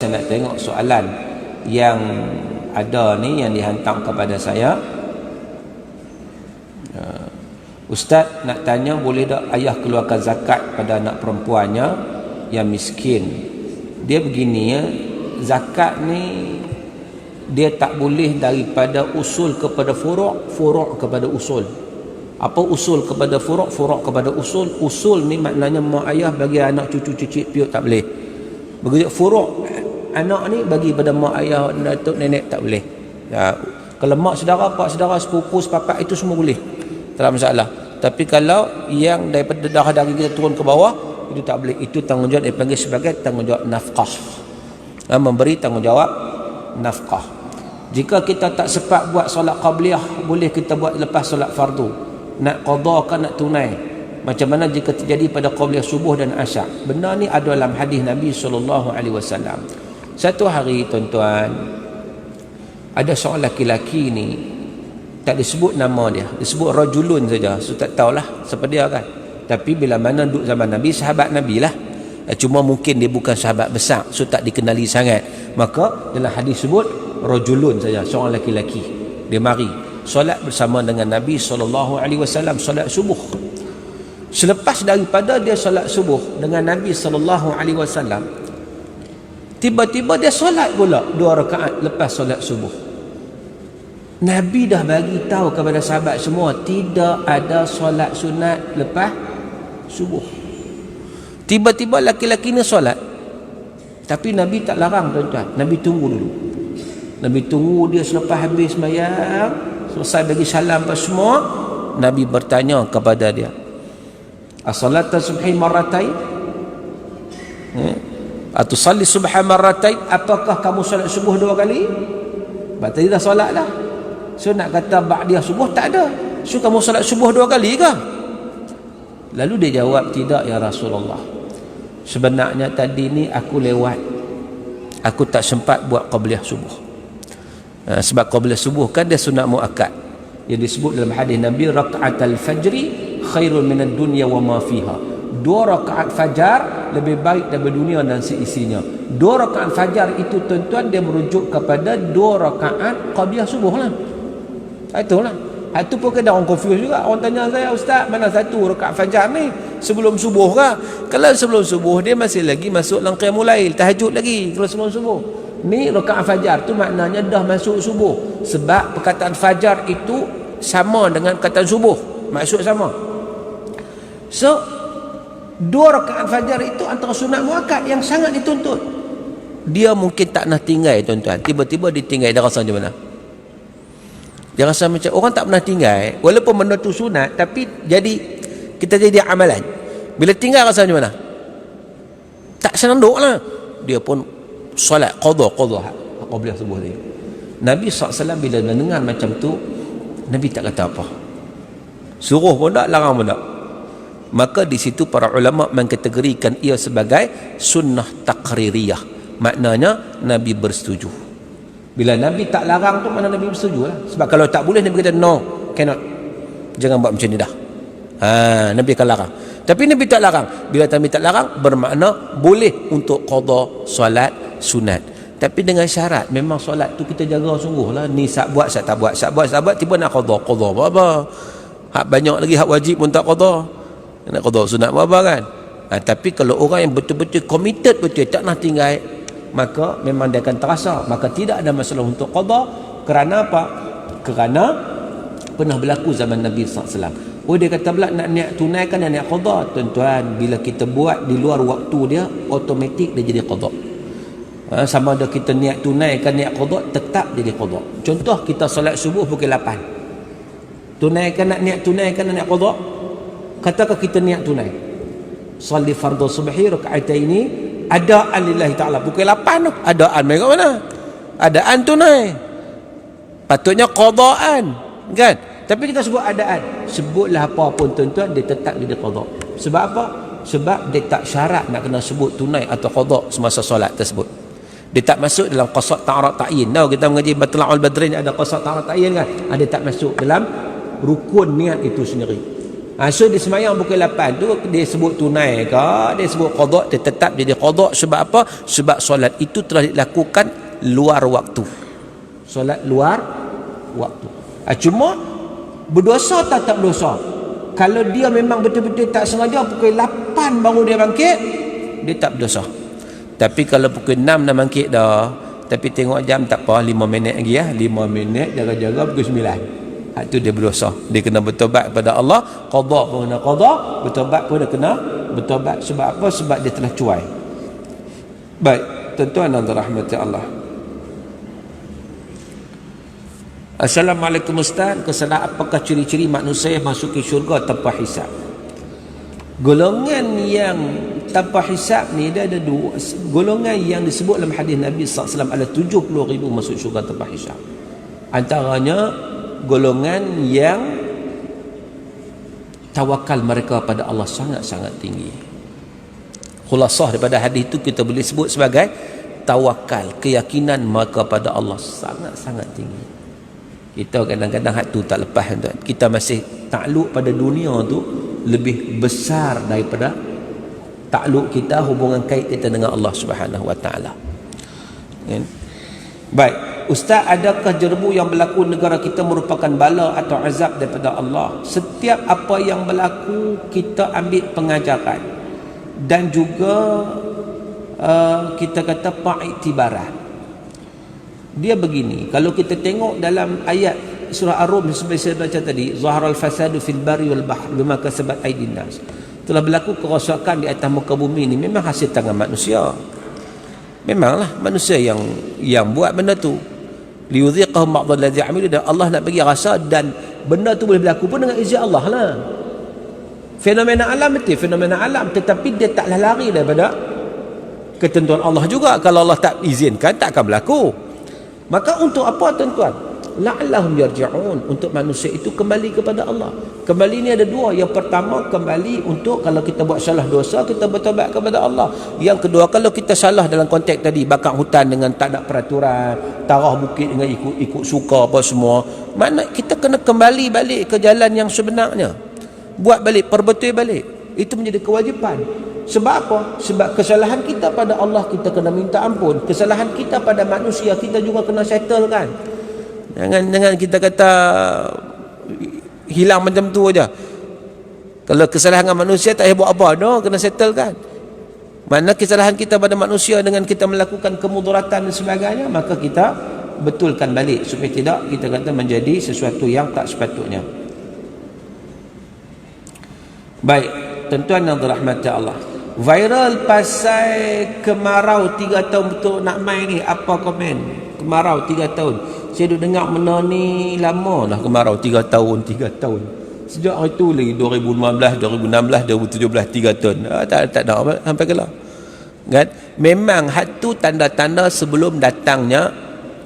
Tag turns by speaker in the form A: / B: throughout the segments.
A: saya nak tengok soalan yang ada ni yang dihantar kepada saya. Ustaz nak tanya, boleh tak ayah keluarkan zakat pada anak perempuannya yang miskin? Dia begini ya, zakat ni dia tak boleh daripada usul kepada furu', furu' kepada usul. Apa usul kepada furu', furu' kepada usul? Usul ni maknanya mak ayah bagi anak cucu cicit piut tak boleh. Begitu furu' anak ni bagi pada mak ayah, datuk nenek tak boleh. Ya, kalau mak saudara, pak saudara, sepupu, sepapak itu semua boleh. Tak ada masalah. Tapi kalau yang daripada darah daging kita turun ke bawah, itu tak boleh. Itu tanggungjawab dipanggil sebagai tanggungjawab nafkah. Memberi tanggungjawab nafkah. Jika kita tak sempat buat solat qabliyah, boleh kita buat lepas solat fardu. Nak qada kan nak tunai. Macam mana jika terjadi pada qabliyah subuh dan asar? Benda ni ada dalam hadis Nabi SAW. Satu hari tuan-tuan, ada seorang laki-laki ni, tak disebut nama dia, disebut rajulun saja. So tak tahulah siapa dia kan. Tapi bila mana duduk zaman Nabi, sahabat Nabi lah. Cuma mungkin dia bukan sahabat besar, so tak dikenali sangat. Maka dalam hadis sebut rajulun saja, seorang laki-laki. Dia mari solat bersama dengan Nabi SAW, solat subuh. Selepas daripada dia solat subuh dengan Nabi SAW, tiba-tiba dia solat pula 2 rakaat lepas solat subuh. Nabi dah bagi tahu kepada sahabat semua, tidak ada solat sunat lepas subuh. Tiba-tiba laki-laki ni solat, tapi Nabi tak larang tuan-tuan. Nabi tunggu dulu. Nabi tunggu dia selepas habis sembahyang, selesai bagi salam apa semua, Nabi bertanya kepada dia, as-salata subhi marratain? Atusalli subha marratain? Apakah kamu solat subuh 2 kali? Tadi dah solat lah. So nak kata ba'diyah subuh tak ada. So kamu solat subuh 2 kali ke? Lalu dia jawab, tidak ya Rasulullah. Sebenarnya tadi ni aku lewat. Aku tak sempat buat qabliyah subuh. Sebab qabliyah subuh kan dia sunat muakkad. Yang disebut dalam hadis Nabi, raka'atul fajri khairun minad dunya wa ma fiha. 2 rakaat fajar lebih baik daripada dunia dan seisinya. 2 rakaat fajar itu tuan-tuan, dia merujuk kepada 2 rakaat qabliyah subuh lah. Itulah. Itu pun kadang orang confuse juga. Orang tanya saya, Ustaz, mana satu rakaat fajar ni? Sebelum subuh ke? Kalau sebelum subuh, dia masih lagi masuk dalam qiyamul lail, tahajud lagi kalau sebelum subuh. Ni rakaat fajar tu maknanya dah masuk subuh. Sebab perkataan fajar itu sama dengan perkataan subuh. Maksud sama. So, 2 rakaat fajar itu antara sunat muakkad yang sangat dituntut. Dia mungkin tak nak tinggal tuan-tuan. Tiba-tiba ditinggal, dia rasa macam mana? Dia rasa macam orang tak pernah tinggal. Walaupun benda tu sunat, tapi kita jadi amalan. Bila tinggal rasa macam mana? Tak senang duduk lah. Dia pun solat qadha qabliyah subuh tadi. Nabi SAW bila mendengar macam tu, Nabi tak kata apa. Suruh pun tak, larang pun tak. Maka di situ para ulama mengkategorikan ia sebagai sunnah taqririyah. Maknanya Nabi bersetuju. Bila Nabi tak larang tu, mana Nabi bersetuju lah. Sebab kalau tak boleh, Nabi kata no, cannot, jangan buat macam ni dah. Nabi akan larang. Tapi Nabi tak larang. Bila Nabi tak larang, bermakna boleh untuk qada solat sunat. Tapi dengan syarat, memang solat tu kita jaga sungguh lah. Ni sak buat, sak tak buat, sak buat, sak buat, tiba nak qada apa? Hak banyak lagi, hak wajib pun tak qada. Nak qada sunat apa kan? Tapi kalau orang yang betul-betul committed, betul tak nak tinggal, maka memang dia akan terasa. Maka tidak ada masalah untuk qada. Kerana apa? Kerana pernah berlaku zaman Nabi SAW. Dia kata pula nak niat tunaikan dan niat qada. Tuan-tuan, bila kita buat di luar waktu dia, automatik dia jadi qada. Sama ada kita niat tunaikan niat qada, tetap jadi qada. Contoh, kita solat subuh pukul 8. Niat tunaikan dan niat qada. Katakan kita niat tunai, salli fardhu subhi raka'ataini adaan lillahi ta'ala, pukul 8 tu adaan mereka mana? Adaan tunai, patutnya qadaan kan? Tapi kita sebut adaan, sebutlah apa pun tuan-tuan, dia tetap jadi qada. Sebab apa? Sebab dia tak syarat nak kena sebut tunai atau qada semasa solat tersebut. Dia tak masuk dalam qasad ta'arud ta'yin. Tahu kita mengaji Batla'ul Badrin ada qasad ta'arud ta'yin kan? Dia tak masuk dalam rukun niat itu sendiri. So dia semayang pukul 8 tu, dia sebut tunai ke, dia sebut qada, dia tetap jadi qada. Sebab apa? Sebab solat itu telah dilakukan luar waktu. Solat luar waktu. Cuma berdosa tak berdosa? Kalau dia memang betul-betul tak sengaja pukul 8 baru dia bangkit, dia tak berdosa. Tapi kalau pukul 6 dah bangkit dah, tapi tengok jam tak apa, 5 minit lagi 5 minit jaga-jaga pukul 9. Itu dia berdosa. Dia kena bertobat kepada Allah. Qada pun kena qada, bertobat pun dia kena bertobat. Sebab apa? Sebab dia telah cuai. Baik, tuan-tuan dan rahmati Allah. Assalamualaikum Ustaz. Apakah ciri-ciri manusia yang masuk ke syurga tanpa hisab? Golongan yang tanpa hisab ni dia ada dua. Golongan yang disebut dalam hadis Nabi SAW ada 70,000 masuk syurga tanpa hisab. Antaranya golongan yang tawakal mereka pada Allah sangat-sangat tinggi. Khulasah daripada hadis itu kita boleh sebut sebagai tawakal, keyakinan mereka pada Allah sangat-sangat tinggi. Kita kadang-kadang hak tu tak lepas, tuan. Kita masih takluk pada dunia tu lebih besar daripada takluk kita, hubungan kait kita dengan Allah Subhanahu Wa Taala. Baik, Ustaz, adakah jerbu yang berlaku negara kita merupakan bala atau azab daripada Allah? Setiap apa yang berlaku kita ambil pengajaran dan juga kita kata pengiktibaran. Dia begini, kalau kita tengok dalam ayat surah Ar-Rum seperti saya baca tadi, zaharal fasadu fil barri wal bahr bima kasabat aydin nas. Telah berlaku kerosakan di atas muka bumi ini memang hasil tangan manusia. Memanglah manusia yang buat benda tu. Liyudhiqahum ba'dal ladzi amilu, dan Allah nak bagi rasa, dan benda tu boleh berlaku pun dengan izin Allah lah. Fenomena alam betul, fenomena alam, tetapi dia taklah lari daripada ketentuan Allah juga. Kalau Allah tak izinkan, tak akan berlaku. Maka untuk apa, tuan-tuan? La'allahum yarji'un, untuk manusia itu kembali kepada Allah. Kembali ni ada dua. Yang pertama, kembali untuk kalau kita buat salah dosa, kita bertobat kepada Allah. Yang kedua, kalau kita salah dalam konteks tadi, bakar hutan dengan tak ada peraturan, tarah bukit dengan ikut suka apa semua, makna kita kena kembali balik ke jalan yang sebenarnya. Buat balik, perbetul balik. Itu menjadi kewajipan. Sebab apa? Sebab kesalahan kita pada Allah kita kena minta ampun. Kesalahan kita pada manusia kita juga kena settle kan. Jangan kita kata hilang macam tu aja. Kalau kesalahan dengan manusia tak payah buat apa, no, kena settle kan. Mana kesalahan kita pada manusia dengan kita melakukan kemudaratan dan sebagainya, maka kita betulkan balik supaya tidak kita kata menjadi sesuatu yang tak sepatutnya. Baik, tuan-tuan yang dirahmati Allah. Viral pasal kemarau 3 tahun betul nak main ni, apa komen? Kemarau 3 tahun. Saya duk dengar benda ni lama dah, kemarau 3 tahun. Sejak hari tu lagi 2015, 2016, 2017, 3 tahun. Tak ada apa sampai kelar. Kan? Memang hak tu tanda-tanda sebelum datangnya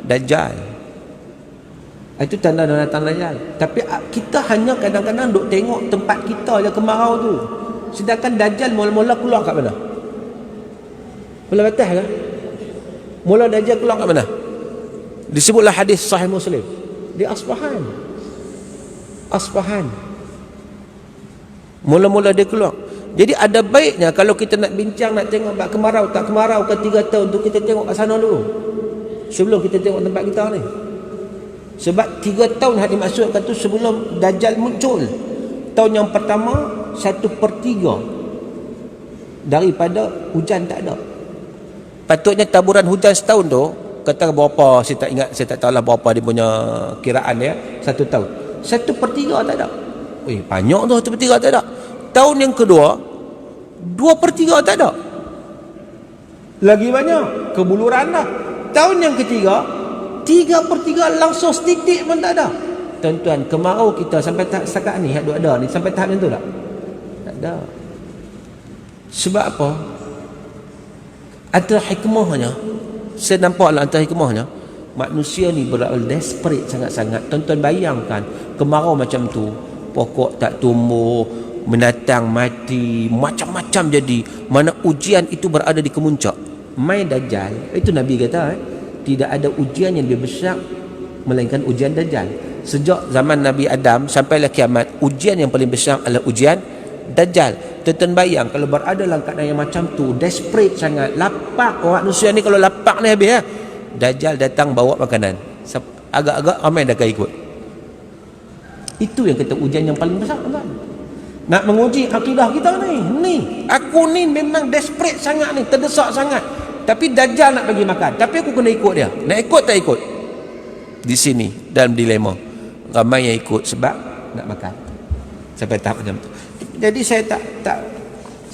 A: Dajjal. Itu tanda datang Dajjal. Tapi kita hanya kadang-kadang duk tengok tempat kita je kemarau tu. Sedangkan Dajjal mula-mula keluar kat mana? Mula batas ke? Mula Dajjal keluar kat mana? Disebutlah hadis Sahih Muslim. Di Asbahan. Mula-mula dia keluar. Jadi ada baiknya kalau kita nak bincang, nak tengok bab kemarau tak kemarau ke 3 tahun tu, kita tengok kat sana dulu. Sebelum kita tengok tempat kita ni. Sebab 3 tahun yang dimaksudkan tu sebelum Dajjal muncul. Tahun yang pertama 1/3 daripada hujan tak ada. Patutnya taburan hujan setahun tu, kata berapa saya tak ingat, saya tak tahulah berapa dia punya kiraan dia, 1 tahun. 1/3 tak ada. Banyak tu 1/3 tak ada. Tahun yang kedua 2/3 tak ada. Lagi banyak, kebuluran dah. Tahun yang ketiga 3/3 langsung setitik pun tak ada. Tuan-tuan, kemarau kita sampai tahap setakat ni, ada ni, sampai tahap yang tu tak? Tak ada. Sebab apa? Antara hikmahnya, saya nampaklah antara hikmahnya, manusia ni berawal desperate sangat-sangat. Tuan-tuan bayangkan, kemarau macam tu, pokok tak tumbuh, binatang mati, macam-macam jadi. Mana ujian itu berada di kemuncak. Mai Dajjal, itu Nabi kata, tidak ada ujian yang lebih besar melainkan ujian Dajjal. sejak zaman Nabi Adam sampailah kiamat, ujian yang paling besar adalah ujian Dajjal. Tuan-tuan bayang kalau berada dalam keadaan yang macam tu, desperate sangat, lapar, orang manusia ni kalau lapar ni habis ya. Dajjal datang bawa makanan, agak-agak ramai dah akan ikut. Itu yang kata ujian yang paling besar, tuan. Nak menguji akidah kita ni aku ni memang desperate sangat ni, terdesak sangat, tapi Dajjal nak bagi makan, tapi aku kena ikut dia. Nak ikut tak ikut? Di sini dalam dilema, ramai yang ikut sebab nak makan sampai tahap macam tu. Jadi saya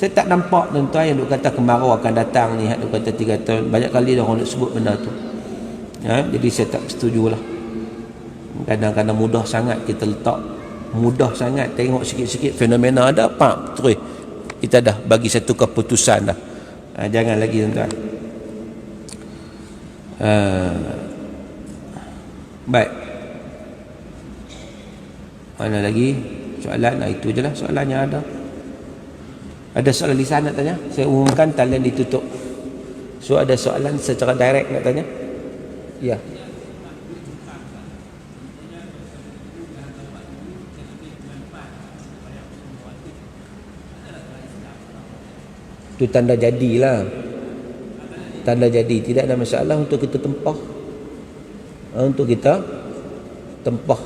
A: tak nampak tuan-tuan yang duk kata kemarau akan datang ni, duk kata 3 tahun, banyak kali orang duk sebut benda tu. Jadi saya tak setujulah. Kadang-kadang mudah sangat kita letak, mudah sangat tengok sikit-sikit fenomena ada, terus kita dah bagi satu keputusan dah. Jangan lagi tuan-tuan. Baik, mana lagi soalan? Itu je lah soalan yang ada. Ada soalan lisan nak tanya? Saya umumkan talian ditutup. So ada soalan secara direct nak tanya? Ya. Itu tanda jadilah. Tanda jadi. Tidak ada masalah untuk kita tempah. Untuk kita tempah.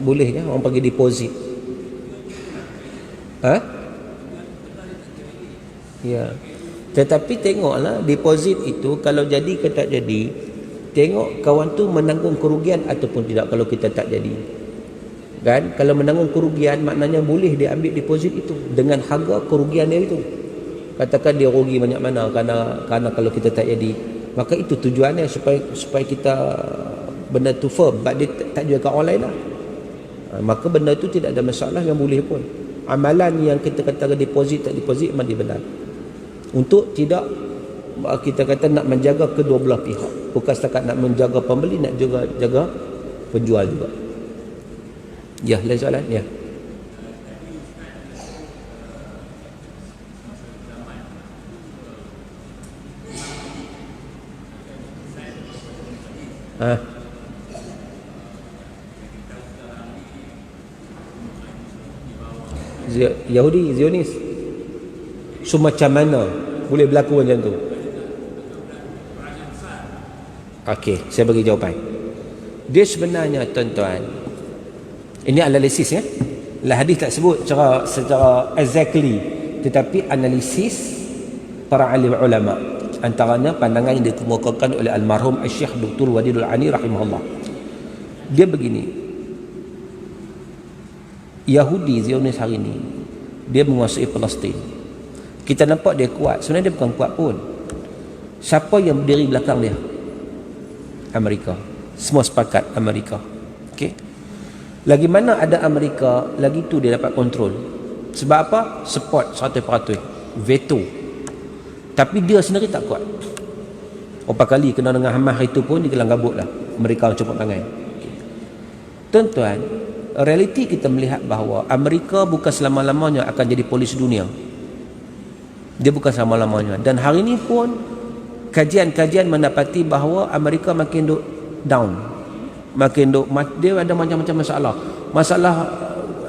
A: Boleh ya, orang pergi deposit. Ya. Tetapi tengoklah deposit itu kalau jadi ke tak jadi, tengok kawan tu menanggung kerugian ataupun tidak kalau kita tak jadi. Kan? Kalau menanggung kerugian maknanya boleh dia ambil deposit itu dengan harga kerugian dia itu. Katakan dia rugi banyak mana kerana kalau kita tak jadi, maka itu tujuannya supaya kita benda tu firm, sebab dia tak jual kat orang lain lah. Maka benda itu tidak ada masalah, yang boleh pun. Amalan yang kita kata deposit tak deposit memang dia benar. Untuk tidak kita kata nak menjaga kedua belah pihak, bukan setakat nak menjaga pembeli, nak juga jaga penjual juga. Ya, lain soalan? Ya. Yahudi, Zionis. So macam mana boleh berlaku macam tu? Okey, saya bagi jawapan. Dia sebenarnya tuan-tuan, ini analisis ya. Lah hadis tak sebut secara exactly, tetapi analisis para alim ulama. Antaranya pandangan yang dikemukakan oleh almarhum Syekh Dr. Wadidul Ani rahimahullah. Dia begini. Yahudi Zionis hari ini dia menguasai Palestin. Kita nampak dia kuat, sebenarnya dia bukan kuat pun. Siapa yang berdiri belakang dia? Amerika. Semua sepakat Amerika. Okey. Lagi mana ada Amerika, lagi tu dia dapat kontrol. Sebab apa? Support 100%. Veto. Tapi dia sendiri tak kuat. Berapa kali kena dengan Hamas itu pun dia kelang kabut lah. Mereka copot tangan. Okay. Tuan-tuan, realiti kita melihat bahawa Amerika bukan selama-lamanya akan jadi polis dunia. Dia bukan selama-lamanya. Dan hari ini pun kajian-kajian mendapati bahawa Amerika makin duk down. Makin duk, dia ada macam-macam masalah. Masalah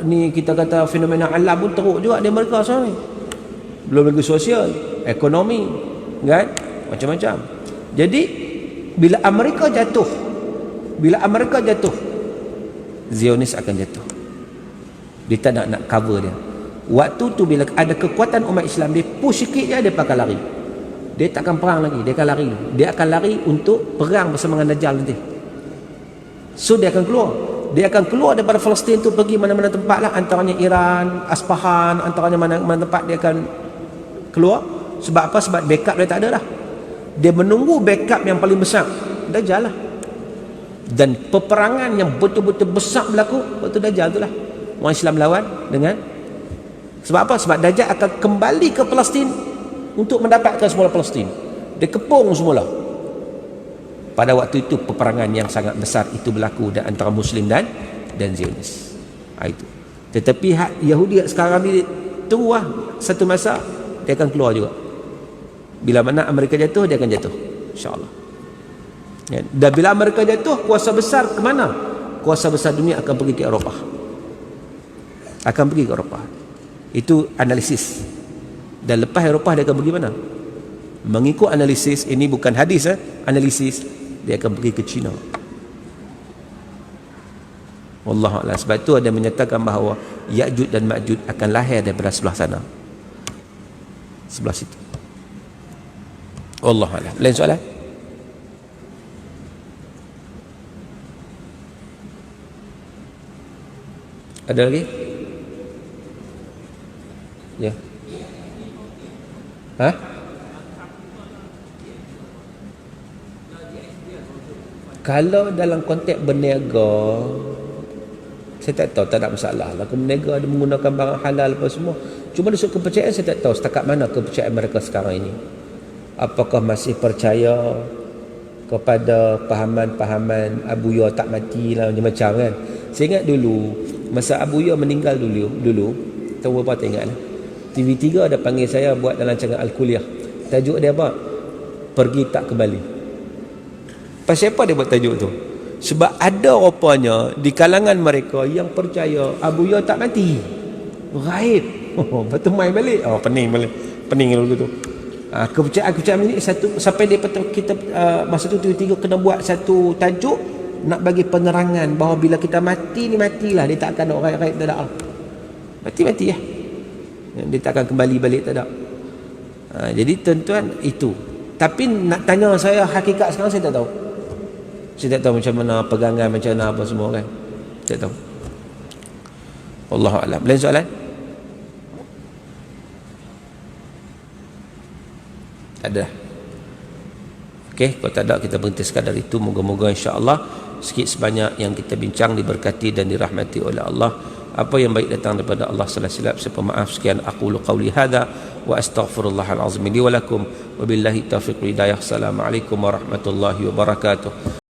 A: ni kita kata fenomena alam pun teruk juga di Amerika sekarang ni. Belum lagi sosial, ekonomi, kan? Macam-macam. Jadi bila Amerika jatuh, Zionis akan jatuh. Dia tak nak cover dia. Waktu tu bila ada kekuatan umat Islam, dia push sikit je dia akan lari. Dia takkan perang lagi, dia akan lari. Dia akan lari untuk perang bersama dengan Dajjal nanti. So dia akan keluar. Dia akan keluar daripada Palestin tu pergi mana-mana tempat lah, antaranya Iran, Aspahan, antaranya mana-mana tempat dia akan keluar. Sebab apa? Sebab backup dia tak ada dah. Dia menunggu backup yang paling besar, Dajjal lah. Dan peperangan yang betul-betul besar berlaku waktu Dajjal tu lah. Orang Islam lawan dengan, sebab apa? Sebab Dajjal akan kembali ke Palestin untuk mendapatkan semula Palestin. Dia kepung semula. Pada waktu itu peperangan yang sangat besar itu berlaku antara Muslim dan Zionis. Itu. Tetapi Yahudi sekarang ni tunggu lah, satu masa dia akan keluar juga. Bila mana Amerika jatuh, dia akan jatuh, insya-Allah. Dan bila Amerika jatuh, kuasa besar ke mana? kuasa besar dunia akan pergi ke Eropah. Akan pergi ke Eropah. Itu analisis. Dan lepas Eropah dia akan pergi mana? Mengikut analisis, ini bukan hadis, analisis, dia akan pergi ke China. Wallahu a'lam. Sebab itu ada menyatakan bahawa Ya'juj dan Ma'juj akan lahir daripada sebelah sana, sebelah situ. Wallahu a'lam. Lain soalan? Ada lagi? Ya. Ha? Kalau dalam konteks berniaga, saya tak tahu, tak ada masalah lah. Berniaga ada menggunakan barang halal apa semua. Cuma dari sudut kepercayaan saya tak tahu setakat mana kepercayaan mereka sekarang ini. Apakah masih percaya kepada pahaman-pahaman Abu Ya tak mati lah macam-macam kan. Saya ingat dulu masa Abu Ya meninggal dulu tahu apa tak ingat lah. TV3 ada panggil saya buat dalam rancangan Al-Kuliah. Tajuk dia apa? Pergi tak kembali. Pasal apa dia buat tajuk tu? Sebab ada rupanya di kalangan mereka yang percaya Abu Ya tak mati, gaib. Lepas tu main balik. Pening balik. Pening dulu tu. Kepercayaan ini satu sampai dia kita masa tu TV3 kena buat satu tajuk nak bagi penerangan bahawa bila kita mati ni matilah, dia tak akan orang gaib, tak ada. Mati ya. Dia tak akan kembali balik, tak ada. Jadi tuan-tuan itu. Tapi nak tanya saya hakikat sekarang saya tak tahu. Saya tak tahu macam mana pegangan, macam mana apa semua kan. Tak tahu. Wallahu a'lam. Lain soalan? Tak ada. Okey, kalau tak ada kita berhenti sekadar itu. Moga-moga insya-Allah sikit sebanyak yang kita bincang diberkati dan dirahmati oleh Allah. Apa yang baik datang daripada Allah, salah silap saya pemaaf. Sekian aqulu qauli hadza wa astaghfirullahal azim li wa lakum wa billahi taufiq hidayah. Assalamualaikum warahmatullahi wabarakatuh.